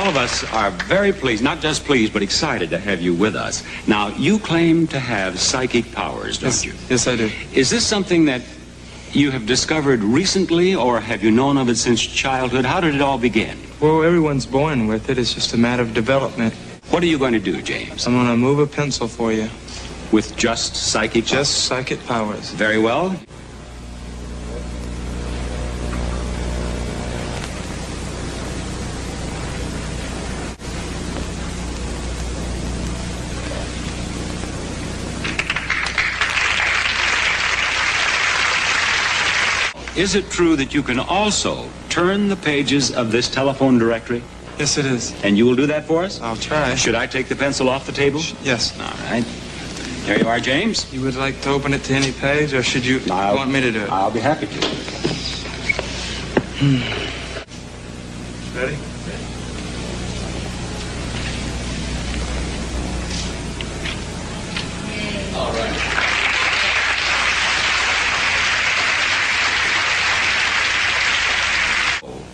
of us are very pleased, not just pleased, but excited to have you with us. Now, you claim to have psychic powers, don't you? Yes, I do. Is this something that you have discovered recently, or have you known of it since childhood? How did it all begin? Well, everyone's born with it. It's just a matter of development. What are you going to do, James? I'm going to move a pencil for you. With just psychic powers? Just psychic powers. Very well. Is it true that you can also turn the pages of this telephone directory? Yes, it is. And you will do that for us? I'll try. Should I take the pencil off the table? Yes. All right. There you are, James. You would like to open it to any page, or should you want me to do it? I'll be happy to. Ready? All right.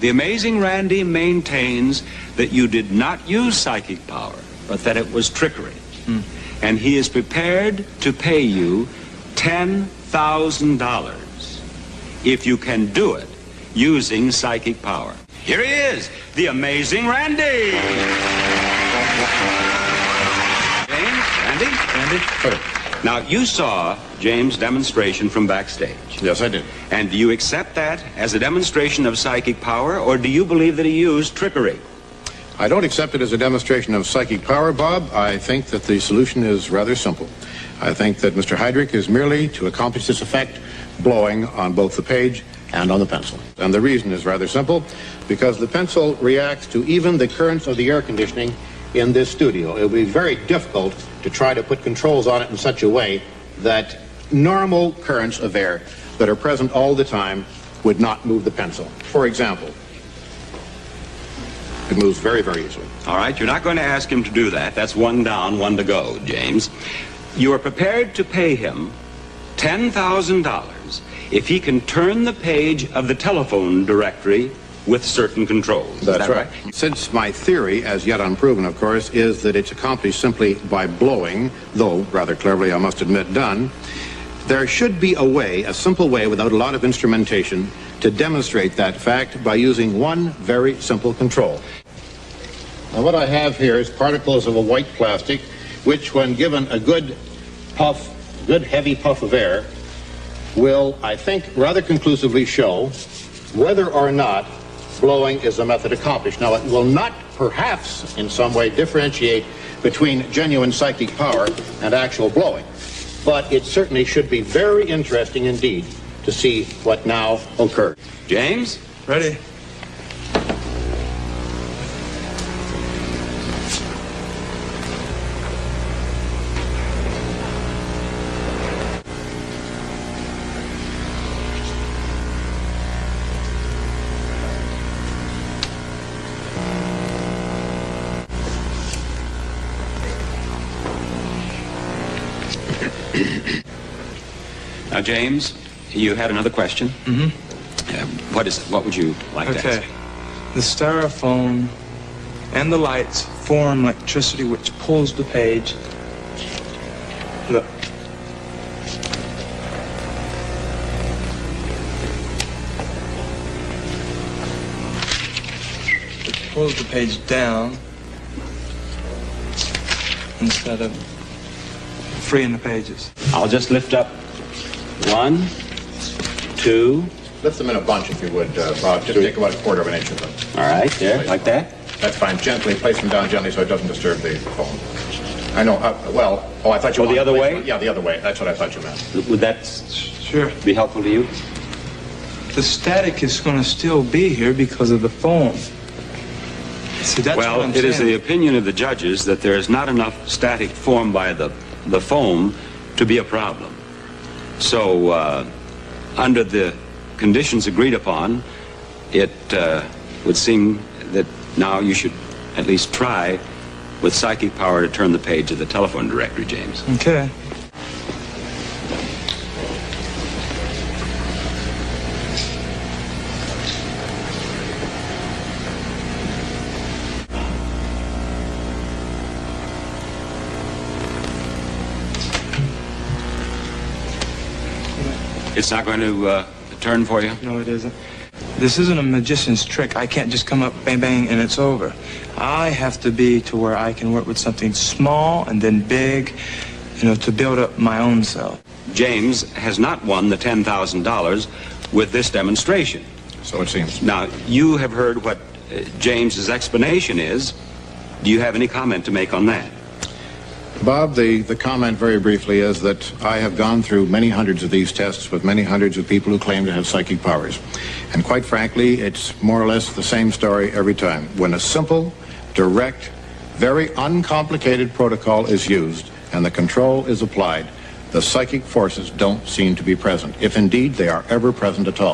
The amazing Randy maintains that you did not use psychic power, but that it was trickery. And he is prepared to pay you $10,000 if you can do it using psychic power. Here he is, the amazing Randy. James, Randy? Randy? Now, you saw James' demonstration from backstage. Yes, I did. And do you accept that as a demonstration of psychic power, or do you believe that he used trickery? I don't accept it as a demonstration of psychic power, Bob. I think that the solution is rather simple. I think that Mr. Hydrick is merely to accomplish this effect blowing on both the page and on the pencil. And the reason is rather simple, because the pencil reacts to even the currents of the air conditioning in this studio. It will be very difficult to try to put controls on it in such a way that normal currents of air that are present all the time would not move the pencil. For example, it moves very, very easily. All right, you're not going to ask him to do that. That's one down, one to go, James. You are prepared to pay him $10,000 if he can turn the page of the telephone directory with certain controls. That's right. Since my theory, as yet unproven, of course, is that it's accomplished simply by blowing, though rather cleverly, I must admit, done, there should be a way, a simple way, without a lot of instrumentation, to demonstrate that fact by using one very simple control. Now, what I have here is particles of a white plastic, which, when given a good puff, good heavy puff of air, will, I think, rather conclusively show whether or not blowing is a method accomplished. Now, it will not, perhaps, in some way differentiate between genuine psychic power and actual blowing, but it certainly should be very interesting indeed to see what now occurs. James? Ready? Now, James, you had another question? Mm-hmm. What is it? What would you like to ask? Okay. The styrofoam and the lights form electricity which pulls the page. Look. It pulls the page down instead of freeing the pages. I'll just lift up 1, 2. Lift them in a bunch, if you would, Bob. Just take about a quarter of an inch of them. All right, there, like that? That's fine. Gently, place them down gently so it doesn't disturb the phone. I know, I thought you the other way? Yeah, the other way. That's what I thought you meant. Would that Sure. be helpful to you? The static is going to still be here because of the foam. See, that's what I'm It is saying. the opinion of the judges that there is not enough static formed by the foam to be a problem. So, under the conditions agreed upon, it would seem that now you should at least try with psychic power to turn the page of the telephone directory, James. Okay. It's not going to turn for you? No, it isn't. This isn't a magician's trick. I can't just come up, bang, bang, and it's over. I have to be to where I can work with something small and then big, you know, to build up my own self. James has not won the $10,000 with this demonstration. So it seems. Now, you have heard what James's explanation is. Do you have any comment to make on that? Bob, the comment very briefly is that I have gone through many hundreds of these tests with many hundreds of people who claim to have psychic powers. And quite frankly, it's more or less the same story every time. When a simple, direct, very uncomplicated protocol is used and the control is applied, the psychic forces don't seem to be present, if indeed they are ever present at all.